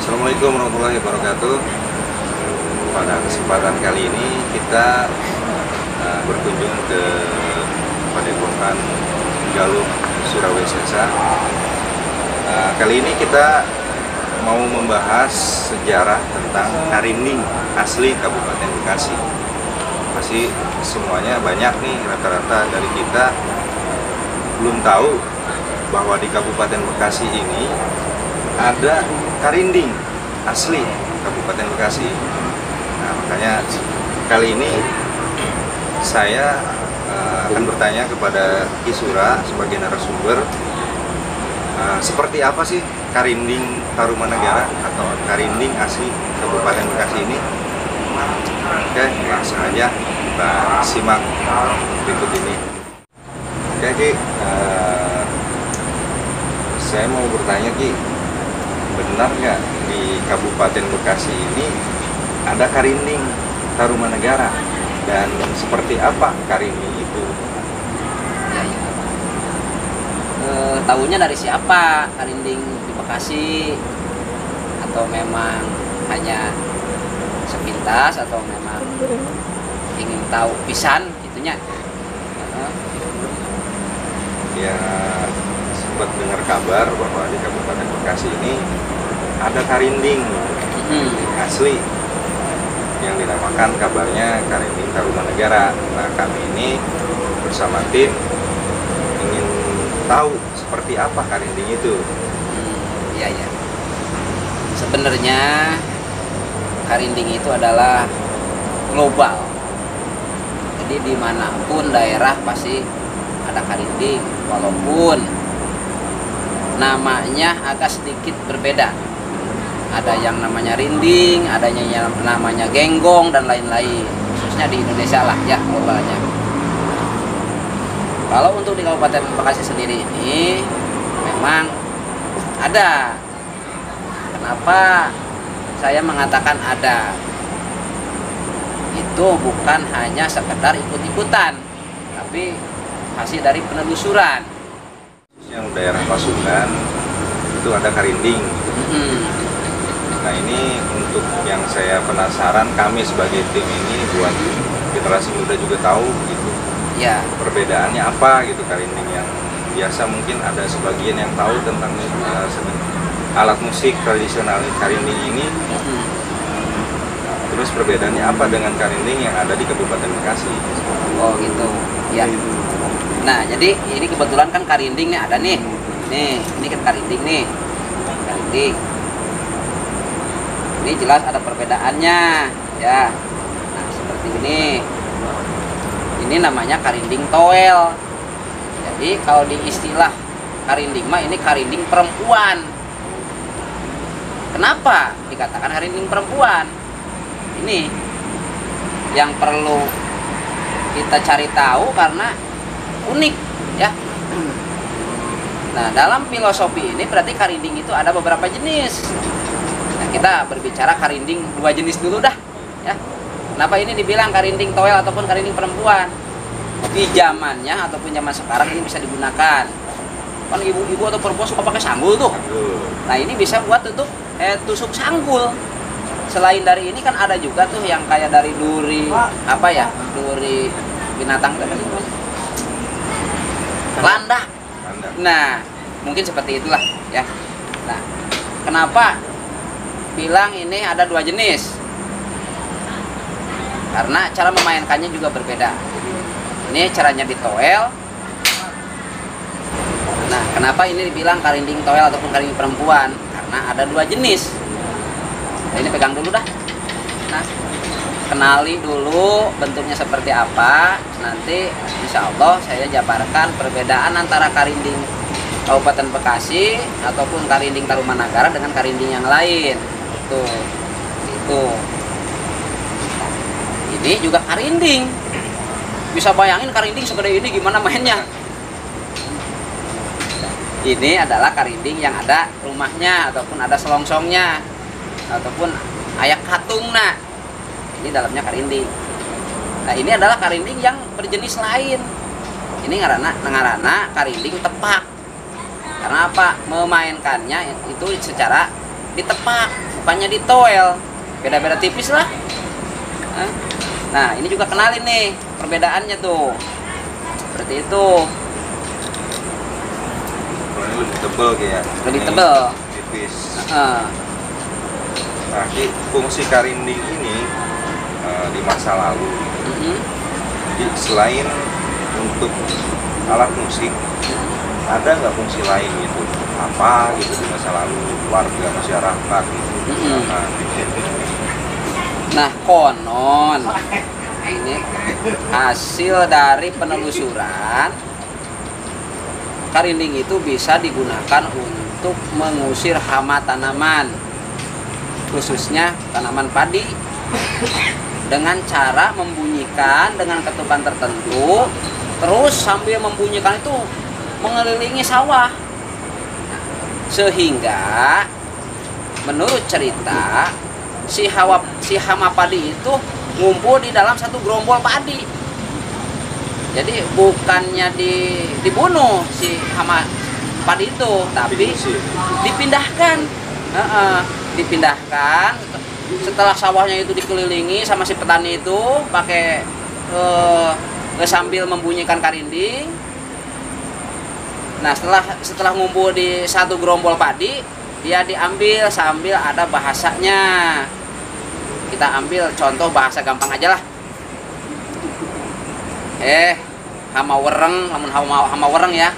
Assalamualaikum warahmatullahi wabarakatuh. Pada kesempatan kali ini kita berkunjung ke Padepokan Galuh Surawisesa. Kali ini kita mau membahas sejarah tentang karinding asli Kabupaten Bekasi. Pasti semuanya banyak nih, rata-rata dari kita belum tahu bahwa di Kabupaten Bekasi ini ada karinding asli Kabupaten Bekasi. Nah, makanya kali ini saya akan bertanya kepada Ki Sura sebagai narasumber, seperti apa sih karinding Tarumanegara atau karinding asli Kabupaten Bekasi ini. Oke, langsung aja kita simak berikut ini. Oke, Ki, saya mau bertanya, Ki, benar nggak di Kabupaten Bekasi ini ada karinding Tarumanegara, dan seperti apa karinding itu? Tahunya dari siapa karinding di Bekasi, atau memang hanya sepintas, atau memang ingin tahu pisan gitunya? Ya, sempat dengar kabar bahwa di Kabupaten Bekasi ini ada karinding asli yang dinamakan kabarnya karinding Tarumanegara. Nah, kami ini bersama tim ingin tahu seperti apa karinding itu. Iya, ya. Sebenarnya karinding itu adalah global. Jadi dimanapun daerah pasti ada karinding, walaupun namanya agak sedikit berbeda. Ada yang namanya rinding, adanya yang namanya genggong, dan lain-lain. Khususnya di Indonesia lah ya, globalnya. Kalau untuk di Kabupaten Bekasi sendiri ini memang ada. Kenapa saya mengatakan ada? Itu bukan hanya sekedar ikut-ikutan, tapi hasil dari penelusuran. Yang daerah Pasundan itu ada karinding. Nah, ini untuk yang saya penasaran, kami sebagai tim ini buat generasi muda juga tahu gitu. Ya. Perbedaannya apa gitu karinding yang biasa, mungkin ada sebagian yang tahu tentang alat musik tradisional karinding ini. Terus perbedaannya apa dengan karinding yang ada di Kabupaten Bekasi? Oh gitu. Ya. Nah, jadi ini kebetulan kan karinding nih ada nih. Ini kan karinding nih. Karinding. Ini jelas ada perbedaannya, ya. Nah, seperti ini. Ini namanya karinding toel. Jadi kalau di istilah karinding mah ini karinding perempuan. Kenapa dikatakan karinding perempuan? Ini yang perlu kita cari tahu karena unik, ya. Nah, dalam filosofi ini berarti karinding itu ada beberapa jenis. Nah, kita berbicara karinding dua jenis dulu dah, ya. Kenapa ini dibilang karinding toel ataupun karinding perempuan? Di zamannya ataupun zaman sekarang ini bisa digunakan. Kan ibu-ibu atau perempuan suka pakai sanggul tuh. Nah, ini bisa buat untuk tusuk sanggul. Selain dari ini kan ada juga tuh yang kayak dari duri, apa ya, duri binatang apa sih? Landak. Nah, mungkin seperti itulah, ya. Nah, kenapa bilang ini ada dua jenis? Karena cara memainkannya juga berbeda. Ini caranya di toel. Nah, kenapa ini dibilang karinding toel ataupun karinding perempuan? Karena ada dua jenis. Nah, ini pegang dulu dah. Nah, kenali dulu bentuknya seperti apa. Nanti insya Allah saya jabarkan perbedaan antara karinding Kabupaten Bekasi ataupun karinding Tarumanagara dengan karinding yang lain. Tuh, itu. Ini juga karinding. Bisa bayangin karinding segede ini gimana mainnya. Ini adalah karinding yang ada rumahnya ataupun ada selongsongnya ataupun ayak katungna. Ini dalamnya karinding. Nah, ini adalah karinding yang berjenis lain. Ini ngaranna karinding tepak. Karena apa? Memainkannya itu secara ditepak, bukannya ditoel. Beda-beda tipis lah. Nah, ini juga kenalin nih perbedaannya tuh. Seperti itu. Ini lebih tebal kayak. Lebih tebal. Tipis. Nah, fungsi karinding ini di masa lalu. Jadi selain untuk alat musik, ada nggak fungsi lain gitu? Apa gitu di masa lalu warga masyarakat gitu? Nah, konon ini hasil dari penelusuran, karinding itu bisa digunakan untuk mengusir hama tanaman, khususnya tanaman padi, dengan cara membunyikan dengan ketukan tertentu, terus sambil membunyikan itu mengelilingi sawah, sehingga menurut cerita si hama padi itu ngumpul di dalam satu gerombol padi. Jadi bukannya dibunuh si hama padi itu, tapi dipindahkan. Dipindahkan setelah sawahnya itu dikelilingi sama si petani itu pakai sambil membunyikan karinding. Nah, setelah ngumpul di satu gerombol padi, dia diambil sambil ada bahasanya. Kita ambil contoh bahasa gampang aja lah. Hama wereng, lamun hama wereng ya.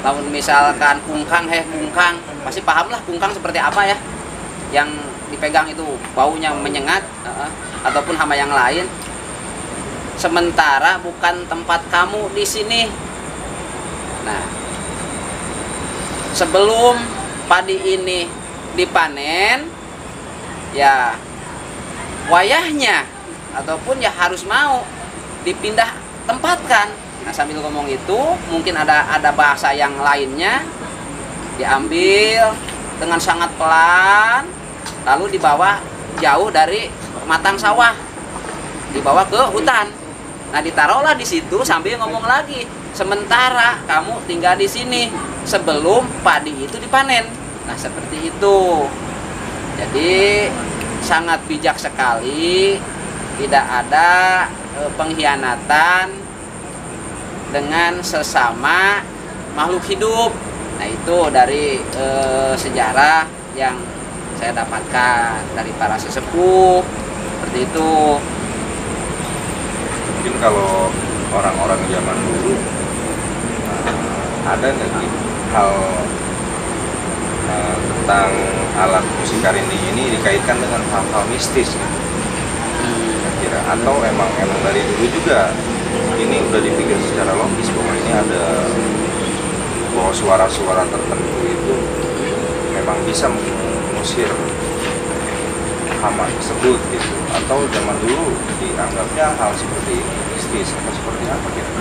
Lamun misalkan kungkang, kungkang, pasti paham lah kungkang seperti apa ya. Yang dipegang itu baunya menyengat, ataupun hama yang lain. Sementara bukan tempat kamu di sini. Nah, sebelum padi ini dipanen, ya wayahnya ataupun ya harus mau dipindah tempatkan. Nah, sambil ngomong itu mungkin ada bahasa yang lainnya, diambil dengan sangat pelan, lalu dibawa jauh dari matang sawah, dibawa ke hutan. Nah, ditaruhlah di situ sambil ngomong lagi, sementara kamu tinggal di sini sebelum padi itu dipanen. Nah, seperti itu. Jadi sangat bijak sekali, tidak ada pengkhianatan dengan sesama makhluk hidup. Nah, itu dari sejarah yang saya dapatkan dari para sesepuh seperti itu. Mungkin kalau orang-orang zaman dulu ada nggak gitu hal tentang alat musik karinding ini dikaitkan dengan hal-hal mistis gitu? Kira atau emang dari dulu juga ini udah dipikir secara logis bahwa ini ada bahwa suara-suara tertentu itu memang bisa mengusir hama tersebut gitu, atau zaman dulu dianggapnya hal seperti ini mistis atau seperti apa gitu?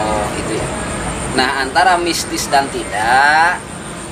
Oh, itu ya. Nah, antara mistis dan tidak,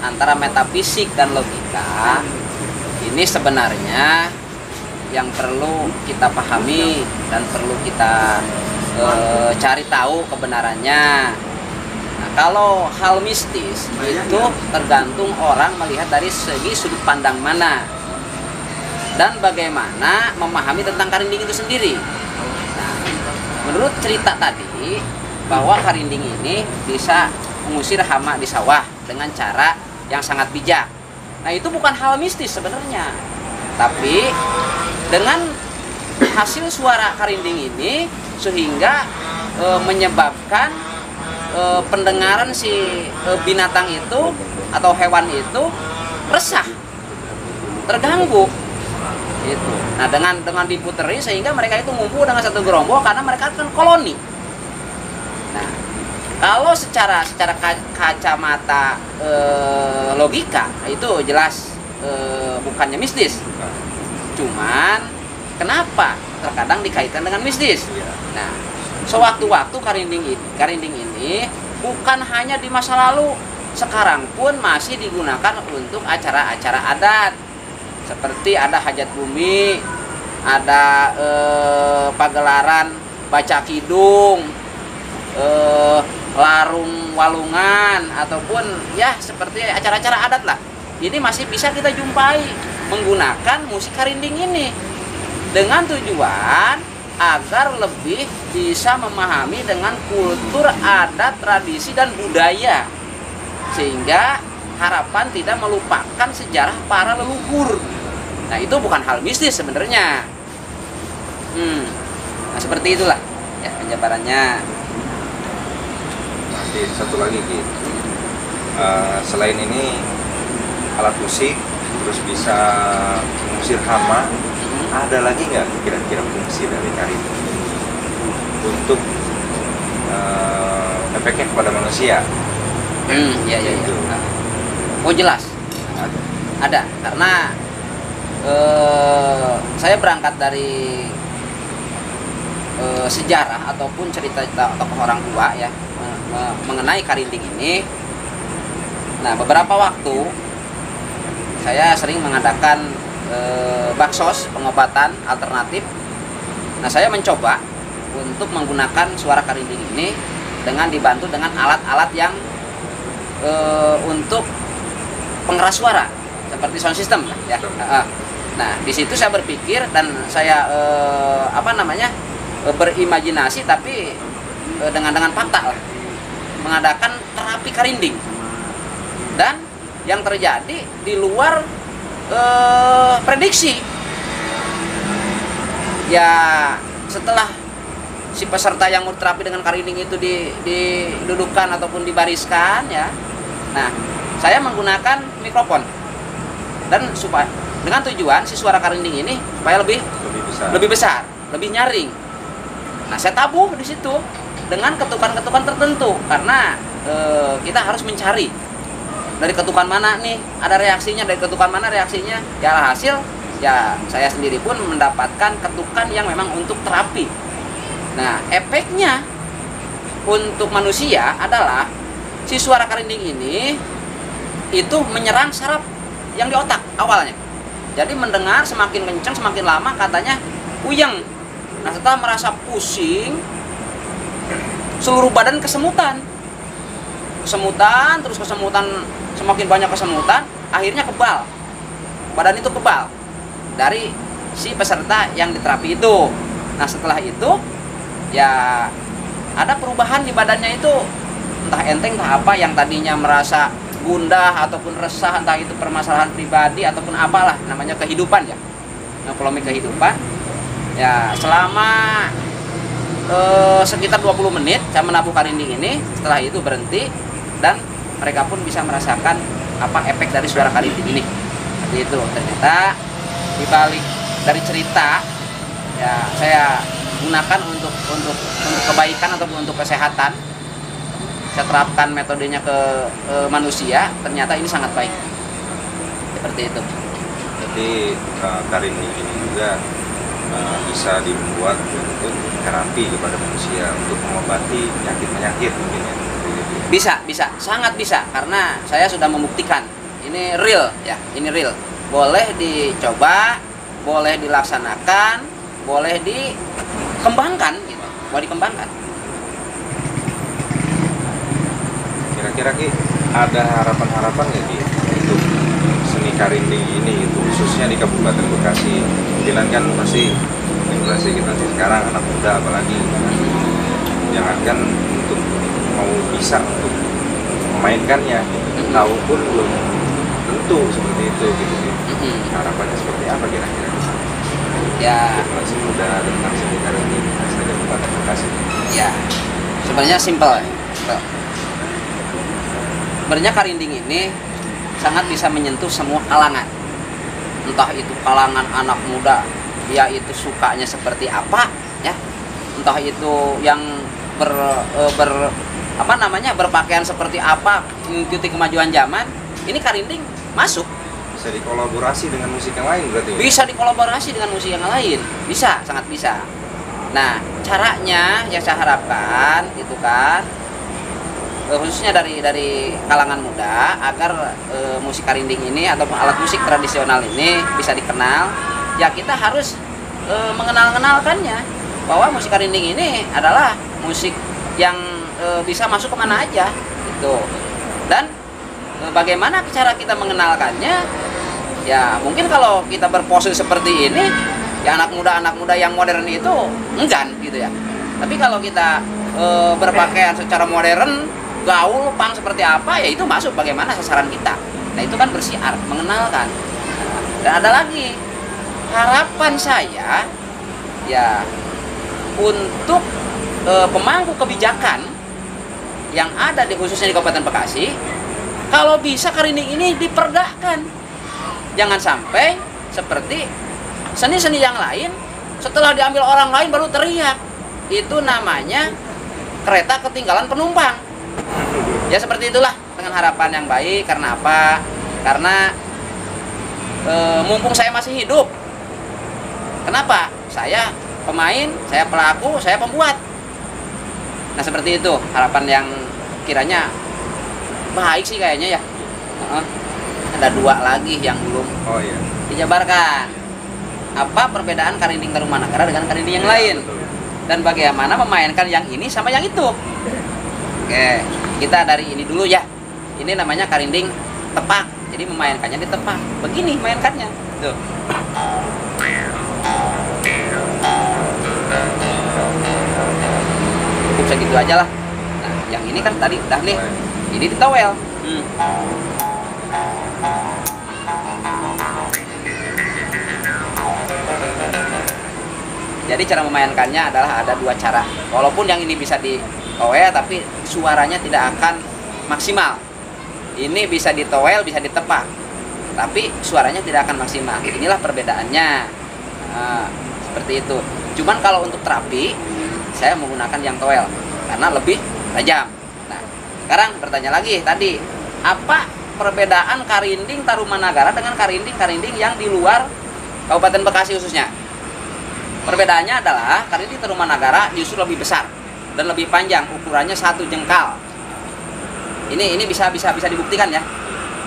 antara metafisik dan logika, ini sebenarnya yang perlu kita pahami dan perlu kita cari tahu kebenarannya. Nah, kalau hal mistis itu tergantung orang melihat dari segi sudut pandang mana dan bagaimana memahami tentang karinding itu sendiri. Nah, menurut cerita tadi bahwa karinding ini bisa mengusir hama di sawah dengan cara yang sangat bijak. Nah, itu bukan hal mistis sebenarnya, tapi dengan hasil suara karinding ini sehingga menyebabkan pendengaran si binatang itu atau hewan itu resah, terganggu. Itu. Nah, dengan diputeri sehingga mereka itu ngumpul dengan satu gerombol karena mereka kan koloni. Nah, kalau secara kacamata logika itu jelas bukannya mistis. Cuman kenapa terkadang dikaitkan dengan mistis? Nah, sewaktu-waktu karinding ini bukan hanya di masa lalu, sekarang pun masih digunakan untuk acara-acara adat. Seperti ada hajat bumi, ada pagelaran baca kidung, larung walungan, ataupun ya seperti acara-acara adat lah. Ini masih bisa kita jumpai menggunakan musik karinding ini dengan tujuan agar lebih bisa memahami dengan kultur adat, tradisi, dan budaya, sehingga harapan tidak melupakan sejarah para leluhur. Nah, itu bukan hal mistis sebenarnya. Nah, seperti itulah ya penjabarannya. Nanti satu lagi Ki. Selain ini alat musik terus bisa mengusir hama, ada lagi nggak kira-kira fungsi dari karinding untuk efeknya kepada manusia? Ya. Oh, jelas ada karena saya berangkat dari sejarah ataupun cerita tokoh orang tua ya mengenai karinding ini. Nah, beberapa waktu saya sering mengadakan baksos, pengobatan alternatif. Nah, saya mencoba untuk menggunakan suara karinding ini dengan dibantu dengan alat-alat yang untuk pengeras suara seperti sound system ya. Nah, di situ saya berpikir dan saya berimajinasi, tapi dengan fakta lah, mengadakan terapi karinding. Dan yang terjadi di luar prediksi. Ya, setelah si peserta yang mau terapi dengan karinding itu didudukkan ataupun dibariskan ya. Nah, saya menggunakan mikrofon dan supaya dengan tujuan si suara karinding ini supaya lebih besar, lebih nyaring. Nah, saya tabuh di situ dengan ketukan-ketukan tertentu karena kita harus mencari dari ketukan mana nih ada reaksinya, dari ketukan mana reaksinya. Ya, hasil ya saya sendiri pun mendapatkan ketukan yang memang untuk terapi. Nah, efeknya untuk manusia adalah si suara karinding ini itu menyerang saraf yang di otak awalnya. Jadi mendengar semakin kencang, semakin lama katanya puyeng. Nah, setelah merasa pusing, seluruh badan kesemutan, terus kesemutan, semakin banyak kesemutan, akhirnya kebal. Badan itu kebal dari si peserta yang diterapi itu. Nah, setelah itu ya ada perubahan di badannya itu, entah enteng entah apa, yang tadinya merasa gundah ataupun resah, entah itu permasalahan pribadi ataupun apalah namanya kehidupan ya, polemik kehidupan ya. Selama sekitar 20 menit saya menabuh karinding ini, setelah itu berhenti dan mereka pun bisa merasakan apa efek dari suara karinding ini. Seperti itu. Ternyata dibalik dari cerita ya saya gunakan untuk kebaikan ataupun untuk kesehatan. Saya terapkan metodenya ke manusia, ternyata ini sangat baik. Seperti itu. Jadi karinding ini juga bisa dibuat untuk terapi kepada manusia, untuk mengobati penyakit-penyakit mungkin ya. Bisa, sangat bisa, karena saya sudah membuktikan. Ini real ya, ini real. Boleh dicoba, boleh dilaksanakan, boleh dikembangkan gitu. Boleh dikembangkan. Kira-kira Ki, ada harapan-harapan nggak Ki untuk seni karinding ini gitu, khususnya di Kabupaten Bekasi? Mungkin kan pasti generasi kita sekarang anak muda apalagi, jangankan untuk mau bisa untuk memainkannya, tahu pun belum tentu seperti itu gitu. Harapannya seperti apa kira-kira? Ya, generasi muda tentang seni karinding asal Kabupaten Bekasi. Ya, sebenarnya simpel. Sebenarnya karinding ini sangat bisa menyentuh semua kalangan. entah itu kalangan anak muda dia itu sukanya seperti apa ya, entah itu yang berpakaian seperti apa, mengikuti kemajuan zaman, ini karinding masuk. Bisa dikolaborasi dengan musik yang lain berarti? Bisa dikolaborasi dengan musik yang lain, bisa, sangat bisa. Nah, caranya yang saya harapkan itu kan khususnya dari kalangan muda agar musik karinding ini ataupun alat musik tradisional ini bisa dikenal, ya kita harus mengenalkannya bahwa musik karinding ini adalah musik yang bisa masuk kemana aja gitu. Dan bagaimana cara kita mengenalkannya, ya mungkin kalau kita berpose seperti ini ya anak muda yang modern itu enggan gitu ya. Tapi kalau kita berpakaian secara modern, gaul, punk seperti apa, ya itu masuk bagaimana sasaran kita. Nah itu kan bersiar, mengenalkan. Dan ada lagi harapan saya ya untuk pemangku kebijakan yang ada khususnya di Kabupaten Bekasi, kalau bisa karinding ini diperdahkan. Jangan sampai seperti seni-seni yang lain setelah diambil orang lain baru teriak. Itu namanya kereta ketinggalan penumpang. Ya seperti itulah, dengan harapan yang baik. Karena apa? Karena mumpung saya masih hidup. Kenapa? Saya pemain, saya pelaku, saya pembuat. Nah seperti itu harapan yang kiranya baik sih kayaknya ya. Ada 2 lagi yang belum dijabarkan. Apa perbedaan karinding Tarumanagara dengan karinding yang lain? Dan bagaimana memainkan yang ini sama yang itu? Oke, kita dari ini dulu ya. Ini namanya karinding tepak. Jadi memainkannya di tepak. Begini mainkannya. Tuh. Cukup segitu aja lah. Nah, yang ini kan tadi udah nih. Ini ditowel. Jadi cara memainkannya adalah ada 2 cara. Walaupun yang ini bisa ditowel, tapi suaranya tidak akan maksimal. Ini bisa ditowel, bisa ditepak, tapi suaranya tidak akan maksimal. Inilah perbedaannya. Nah, seperti itu. Cuman kalau untuk terapi, saya menggunakan yang towel karena lebih tajam. Nah, sekarang bertanya lagi tadi, apa perbedaan karinding Tarumanagara dengan karinding yang di luar Kabupaten Bekasi khususnya? Perbedaannya adalah karinding Tarumanagara justru lebih besar dan lebih panjang, ukurannya 1 jengkal. Ini bisa dibuktikan ya.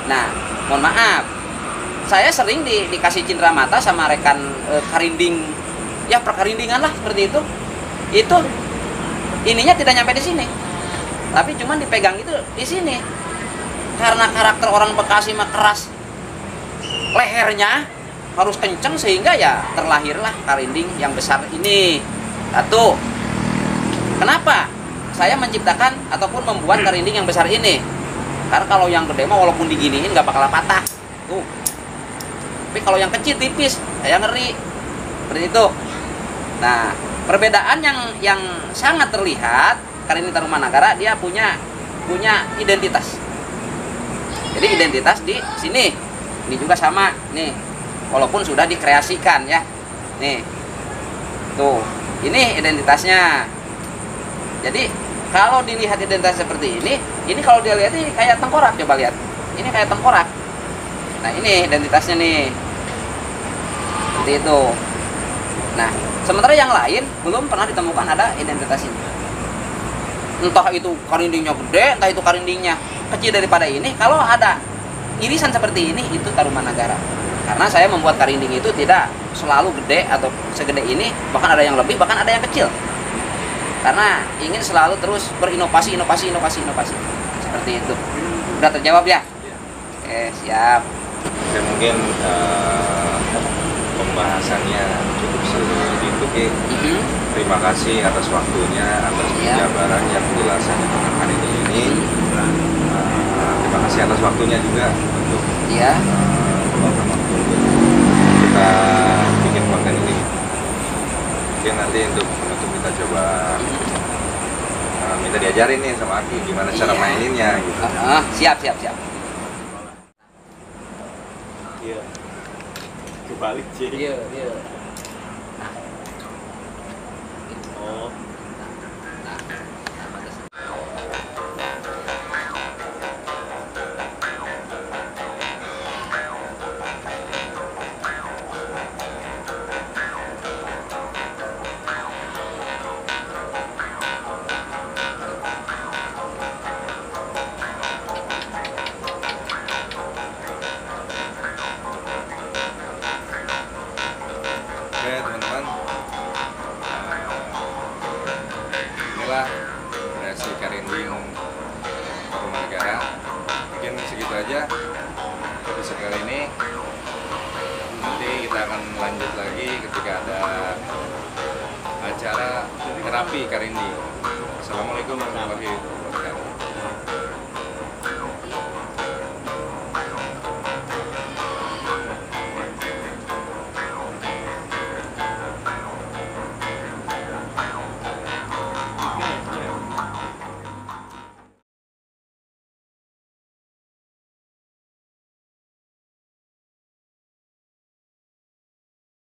Nah, mohon maaf, saya sering dikasih cindera mata sama rekan karinding, ya perkarindingan lah seperti itu. Itu ininya tidak nyampe di sini, tapi cuman dipegang itu di sini. Karena karakter orang Bekasi mah keras, lehernya harus kenceng sehingga ya terlahirlah karinding yang besar ini. Satu, kenapa saya menciptakan ataupun membuat karinding yang besar ini? Karena kalau yang gede mah walaupun diginiin nggak bakal patah. Tuh. Tapi kalau yang kecil tipis, saya ngeri. Seperti itu. Nah, perbedaan yang sangat terlihat karinding Tarumanagara, dia punya identitas. Jadi identitas di sini. Ini juga sama nih. Walaupun sudah dikreasikan ya. Nih. Tuh, ini identitasnya. Jadi kalau dilihat identitas seperti ini kalau dia lihat ini kayak tengkorak, coba lihat. Ini kayak tengkorak. Nah, ini identitasnya nih. Seperti itu. Nah, sementara yang lain belum pernah ditemukan ada identitas ini. Entah itu karindingnya gede, entah itu karindingnya kecil daripada ini. Kalau ada irisan seperti ini, itu Tarumanagara. Karena saya membuat karinding itu tidak selalu gede atau segede ini, bahkan ada yang lebih, bahkan ada yang kecil. Karena ingin selalu terus berinovasi. Seperti itu. Udah terjawab ya? Oke, siap. Dan mungkin pembahasannya cukup segitu Ki. Terima kasih atas waktunya, atas penjabarannya, penjelasannya tentang karinding ini. Terima kasih atas waktunya juga untuk waktu kita bikin konten ini. Mungkin nanti untuk menutup kita coba minta diajarin nih sama Aki gimana cara maininnya gitu. Siap. Iya. Kebalik sih. Iya, iya. Oh. Oke teman-teman, inilah kreasi karinding rumah negara. Mungkin segitu aja episode kali ini. Nanti kita akan lanjut lagi ketika ada acara terapi karinding. Assalamualaikum warahmatullahi wabarakatuh.